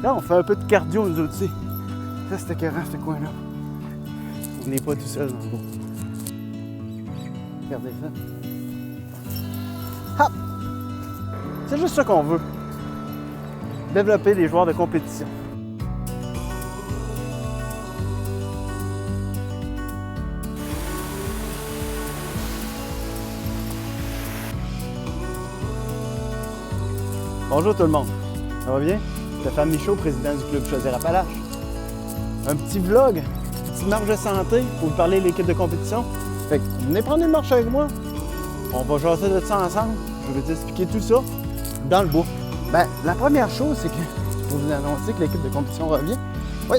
Là, on fait un peu de cardio, nous autres, tu sais. Ça, c'était écœurant, ce coin-là. On n'est pas tout seul dans le bout. Regardez ça. Hop! C'est juste ça qu'on veut. Développer les joueurs de compétition. Bonjour tout le monde. Ça va bien? Stéphane Michaud, président du club Chaudière-Appalaches. Un petit vlog, une petite marche de santé pour vous parler de l'équipe de compétition. Fait que venez prendre une marche avec moi. On va jaser de ça ensemble. Je vais t'expliquer tout ça dans le bois. Ben, la première chose, c'est que pour vous annoncer que l'équipe de compétition revient. Oui.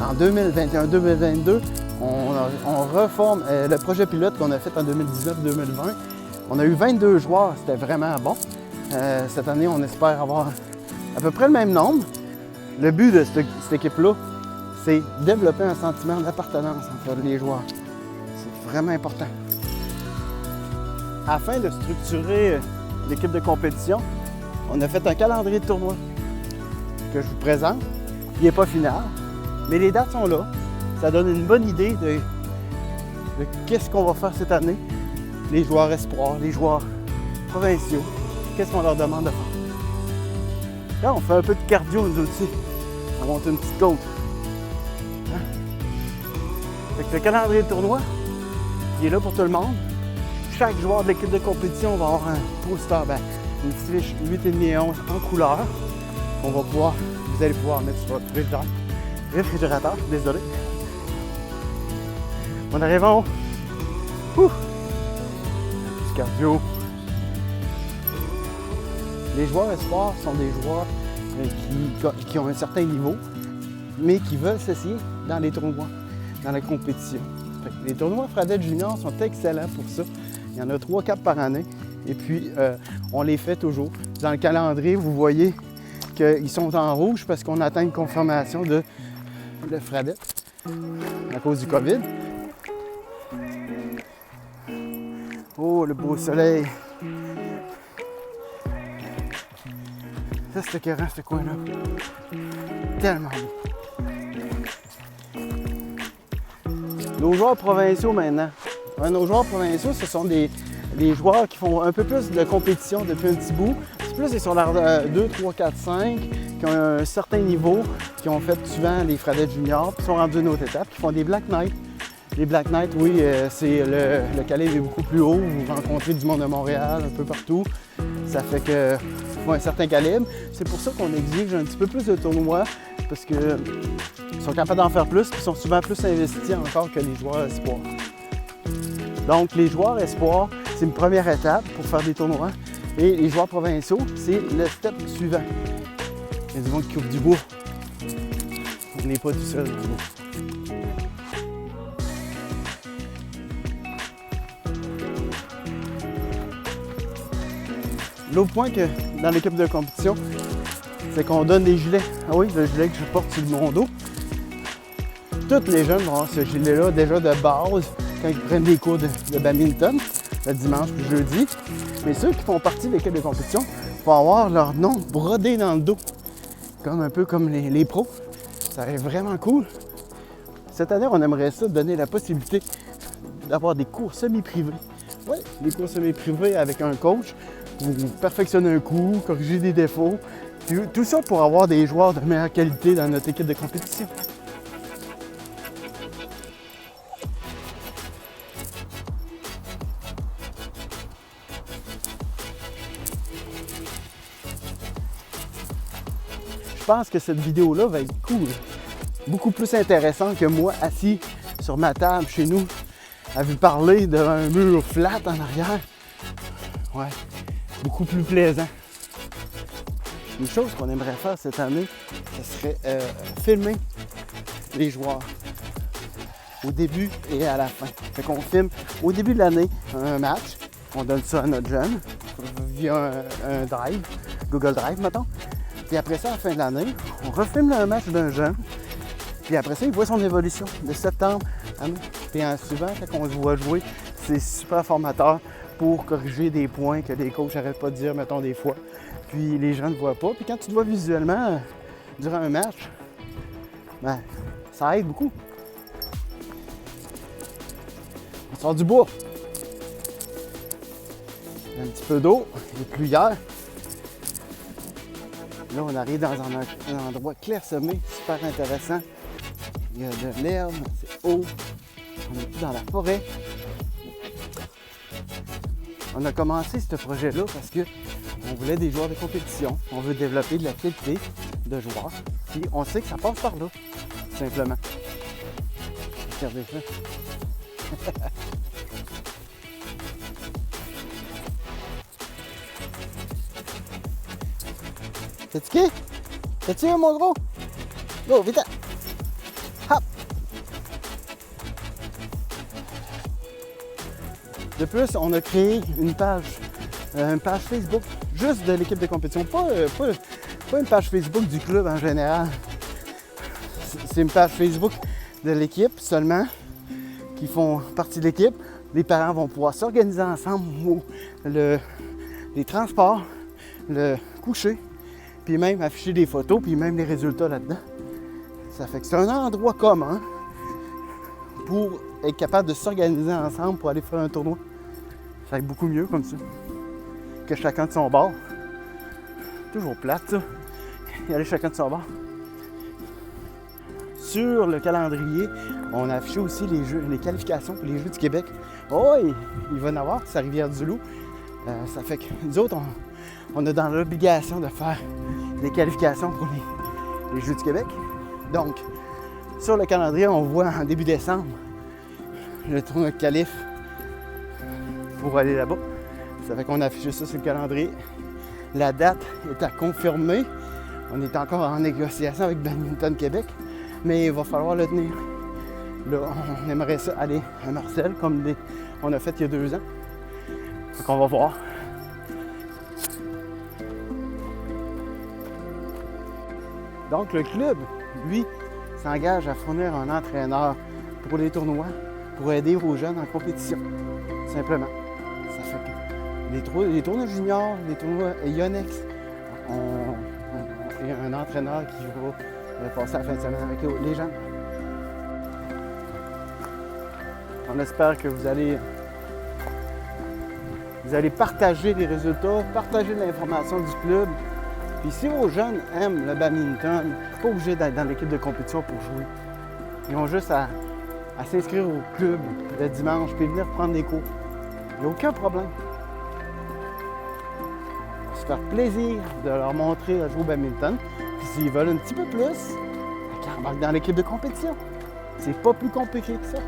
En 2021-2022, on reforme le projet pilote qu'on a fait en 2019-2020. On a eu 22 joueurs, c'était vraiment bon. Cette année, on espère avoir à peu près le même nombre. Le but de cette équipe-là, c'est développer un sentiment d'appartenance entre les joueurs. C'est vraiment important. Afin de structurer l'équipe de compétition, on a fait un calendrier de tournoi que je vous présente. Il n'est pas final, mais les dates sont là. Ça donne une bonne idée de qu'est-ce qu'on va faire cette année. Les joueurs espoirs, les joueurs provinciaux, qu'est-ce qu'on leur demande de faire. Là, on fait un peu de cardio, nous aussi. On monte une petite côte. Hein? Fait que le calendrier de tournoi, il est là pour tout le monde. Chaque joueur de l'équipe de compétition va avoir un poster, une fiche 8,5 et 11 en couleur. Vous allez pouvoir mettre sur votre réfrigérateur, désolé. On arrive en haut. Ouh! Un petit cardio. Les joueurs espoirs sont des joueurs qui ont un certain niveau, mais qui veulent s'essayer dans les tournois, dans la compétition. Les tournois Fradette Junior sont excellents pour ça. Il y en a 3-4 par année. Et puis, on les fait toujours. Dans le calendrier, vous voyez qu'ils sont en rouge parce qu'on attend une confirmation de Fradette à cause du COVID. Oh, le beau soleil! Ça, c'est écœurant, ce coin-là. Tellement beau. Nos joueurs provinciaux, maintenant. Nos joueurs provinciaux, ce sont des joueurs qui font un peu plus de compétition depuis un petit bout. C'est plus, ils sont là 2, 3, 4, 5, qui ont un certain niveau, qui ont fait souvent les Fradette Junior, puis sont rendus à une autre étape, qui font des Black Knights. Les Black Knights, oui, c'est le calibre est beaucoup plus haut. Vous rencontrez du monde de Montréal, un peu partout. Ça fait que faut un certain calibre. C'est pour ça qu'on exige un petit peu plus de tournois, parce qu'ils sont capables d'en faire plus, puis ils sont souvent plus investis encore que les joueurs espoirs. Donc, les joueurs espoirs, c'est une première étape pour faire des tournois. Et les joueurs provinciaux, c'est le step suivant. Il y a du monde qui coupe du bois. On n'est pas tout seul dans le bois. L'autre point que dans l'équipe de compétition, c'est qu'on donne des gilets. Ah oui, le gilet que je porte sur mon dos. Tous les jeunes vont avoir ce gilet-là déjà de base quand ils prennent des cours de badminton, le dimanche puis le jeudi. Mais ceux qui font partie de l'équipe de compétition vont avoir leur nom brodé dans le dos. Un peu comme les pros. Ça va être vraiment cool. Cette année, on aimerait ça donner la possibilité d'avoir des cours semi-privés. Oui, des cours semi-privés avec un coach. Vous perfectionnez un coup, corriger des défauts. Tout ça pour avoir des joueurs de meilleure qualité dans notre équipe de compétition. Je pense que cette vidéo-là va être cool. Beaucoup plus intéressante que moi assis sur ma table chez nous à vous parler d'un mur flat en arrière. Ouais. Beaucoup plus plaisant. Une chose qu'on aimerait faire cette année, ce serait filmer les joueurs au début et à la fin. Fait qu'on filme au début de l'année un match, on donne ça à notre jeune via un drive, Google Drive mettons. Puis après ça, à la fin de l'année, on refilme un match d'un jeune. Puis après ça, il voit son évolution de septembre à mai. Puis souvent, quand on se voit jouer, c'est super formateur pour corriger des points que les coachs n'arrêtent pas de dire, mettons, des fois. puis les gens ne voient pas. Puis quand tu te vois visuellement durant un match, ben, ça aide beaucoup. On sort du bois. Un petit peu d'eau, il est plus hier. Là, on arrive dans un endroit clairsemé, super intéressant. Il y a de l'herbe, c'est haut. On est plus dans la forêt. On a commencé ce projet-là parce qu'on voulait des joueurs de compétition. On veut développer de la qualité de joueurs. Puis on sait que ça passe par là, tout simplement. Regardez ça. T'es-tu qui? T'es-tu mon gros? Go, vite! Hop! De plus, on a créé une page Facebook juste de l'équipe de compétition. Pas une page Facebook du club en général. C'est une page Facebook de l'équipe seulement, qui font partie de l'équipe. Les parents vont pouvoir s'organiser ensemble pour les transports, le coucher, puis même afficher des photos, puis même les résultats là-dedans. Ça fait que c'est un endroit commun pour être capable de s'organiser ensemble pour aller faire un tournoi. Ça va être beaucoup mieux comme ça que chacun de son bord. Toujours plate, ça. Y aller chacun de son bord. Sur le calendrier, on a affiché aussi les qualifications pour les Jeux du Québec. Oh, il va y en avoir, c'est à Rivière-du-Loup. Ça fait que nous autres, on est dans l'obligation de faire des qualifications pour les Jeux du Québec. Donc, sur le calendrier, on voit en début décembre le tournoi de qualif pour aller là-bas. Ça fait qu'on a affiché ça sur le calendrier. La date est à confirmer. On est encore en négociation avec Badminton Québec, mais il va falloir le tenir. Là, on aimerait ça aller à Marcel, comme on a fait il y a 2 ans. Donc, on va voir. Donc, le club, lui, s'engage à fournir un entraîneur pour les tournois, pour aider aux jeunes en compétition, simplement. Ça fait que les tournois juniors, les tournois Yonex, il y a un entraîneur qui va passer la fin de semaine avec les jeunes. On espère que vous allez partager les résultats, partager l'information du club. Puis si vos jeunes aiment le badminton, pas obligé d'être dans l'équipe de compétition pour jouer. Ils ont juste à s'inscrire au club le dimanche puis venir prendre des cours. Il n'y a aucun problème. On va se faire plaisir de leur montrer à jouer au badminton. Puis s'ils veulent un petit peu plus, ils embarquent dans l'équipe de compétition. C'est pas plus compliqué que ça.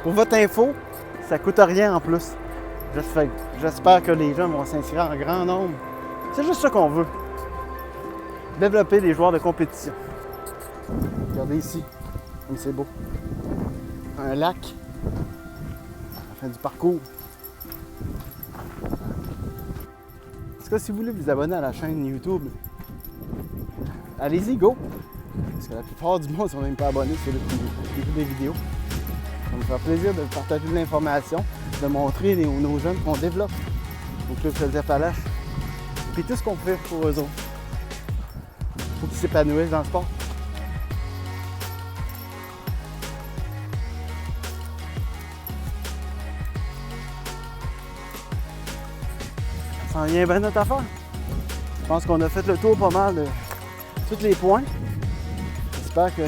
Pour votre info, ça coûte rien en plus. J'espère que les jeunes vont s'inscrire en grand nombre. C'est juste ça qu'on veut. Développer des joueurs de compétition. Regardez ici, comme c'est beau. Un lac. À la fin du parcours. En tout cas, si vous voulez vous abonner à la chaîne YouTube, allez-y, go! Parce que la plupart du monde ne sont même pas abonnés sur les vidéos. Ça me fait plaisir de partager de l'information, de montrer nos jeunes qu'on développe au Club Chaudière-Appalaches. Puis tout ce qu'on fait pour eux autres. Pour qu'ils s'épanouissent dans le sport. Ça en vient bien notre affaire. Je pense qu'on a fait le tour pas mal de tous les points. J'espère que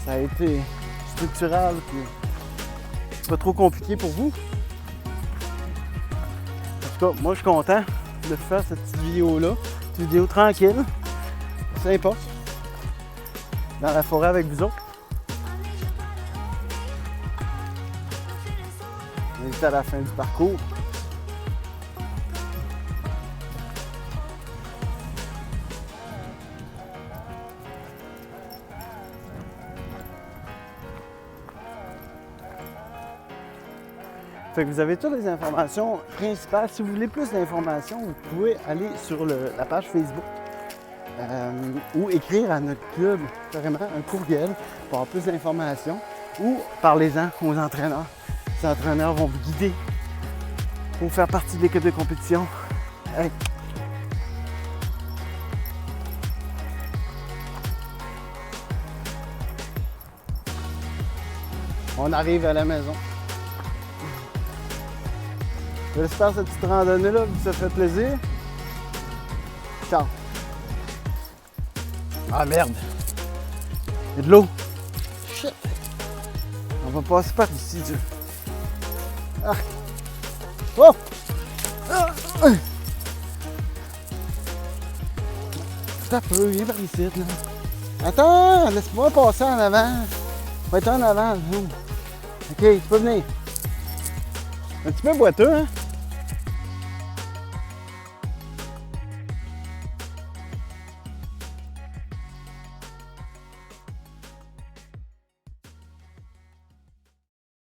ça a été structural et pas trop compliqué pour vous. En tout cas, moi je suis content de faire cette petite vidéo-là. Une vidéo tranquille, sympa, dans la forêt avec vous autres. On est à la fin du parcours. Fait que vous avez toutes les informations principales. Si vous voulez plus d'informations, vous pouvez aller sur la page Facebook ou écrire à notre club carrément un courriel pour avoir plus d'informations ou parlez-en aux entraîneurs. Les entraîneurs vont vous guider pour faire partie de l'équipe de compétition. Hey, On arrive à la maison. J'espère que cette petite randonnée-là vous a fait plaisir. Ciao. Ah merde! Il y a de l'eau. Shit! On va passer par ici, Dieu. Ah! Oh! Ah! T'as peu, viens par ici, là. Attends, laisse-moi passer en avant. Va être en avant, nous. Ok, tu peux venir. Un petit peu boiteux, hein?